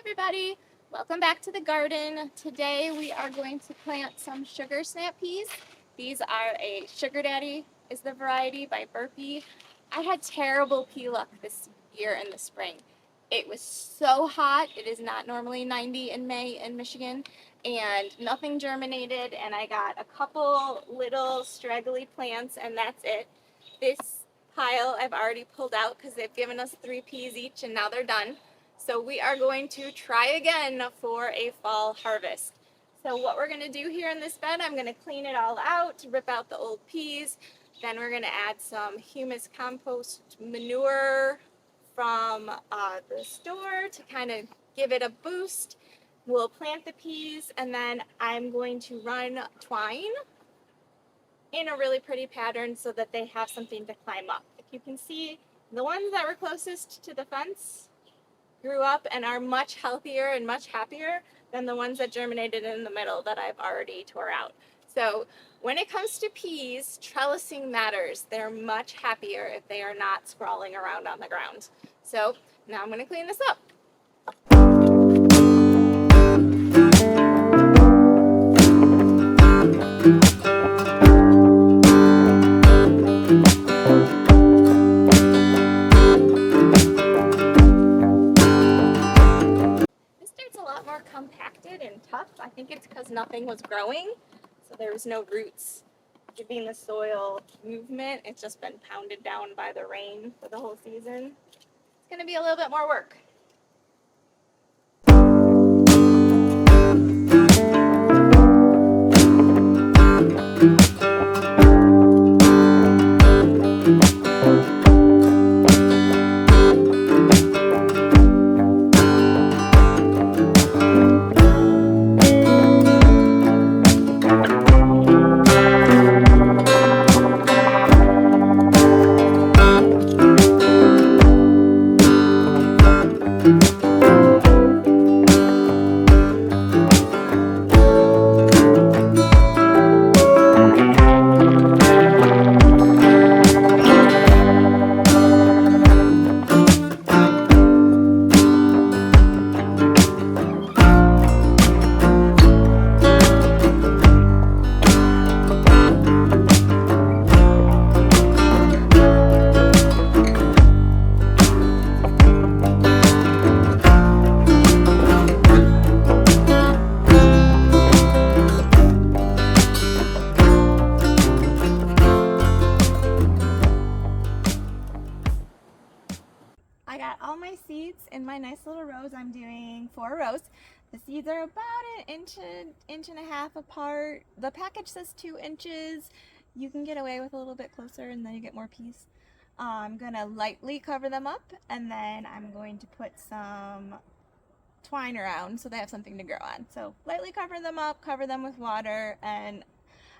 Everybody, welcome back to the garden. Today we are going to plant some sugar snap peas. These are a Sugar Daddy is the variety by Burpee. I had terrible pea luck this year in the spring. It was so hot. It is not normally 90 in May in Michigan, and nothing germinated, and I got a couple little straggly plants, and that's it. This pile I've already pulled out because they've given us 3 peas each and now they're done. So we are going to try again for a fall harvest. So what we're going to do here in this bed, I'm going to clean it all out, rip out the old peas. Then we're going to add some humus compost manure from the store to kind of give it a boost. We'll plant the peas, and then I'm going to run twine in a really pretty pattern so that they have something to climb up. If you can see, the ones that were closest to the fence grew up and are much healthier and much happier than the ones that germinated in the middle that I've already tore out. So when it comes to peas, trellising matters. They're much happier if they are not sprawling around on the ground. So now I'm going to clean this up. Compacted and tough. I think it's because nothing was growing, so there was no roots giving the soil movement. It's just been pounded down by the rain for the whole season. It's going to be a little bit more work. I got all my seeds in my nice little rows. I'm doing 4 rows. The seeds are about an inch and a half apart. The package says 2 inches. You can get away with a little bit closer and then you get more peas. I'm going to lightly cover them up, and then I'm going to put some twine around so they have something to grow on. So lightly cover them up, cover them with water, and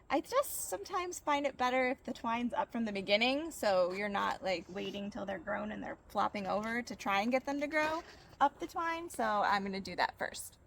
I just sometimes find it better if the twine's up from the beginning, so you're not like waiting till they're grown and they're flopping over to try and get them to grow up the twine. So I'm going to do that first.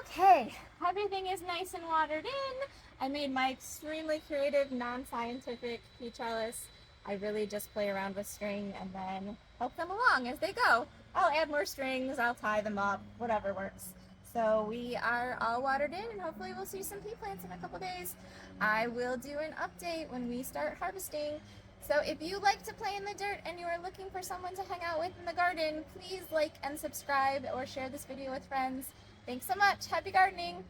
Okay, everything is nice and watered in. I made my extremely creative, non-scientific pea trellis. I really just play around with string and then help them along as they go. I'll add more strings, I'll tie them up, whatever works. So we are all watered in, and hopefully we'll see some pea plants in a couple days. I will do an update when we start harvesting. So if you like to play in the dirt and you are looking for someone to hang out with in the garden, please like and subscribe or share this video with friends. Thanks so much. Happy gardening.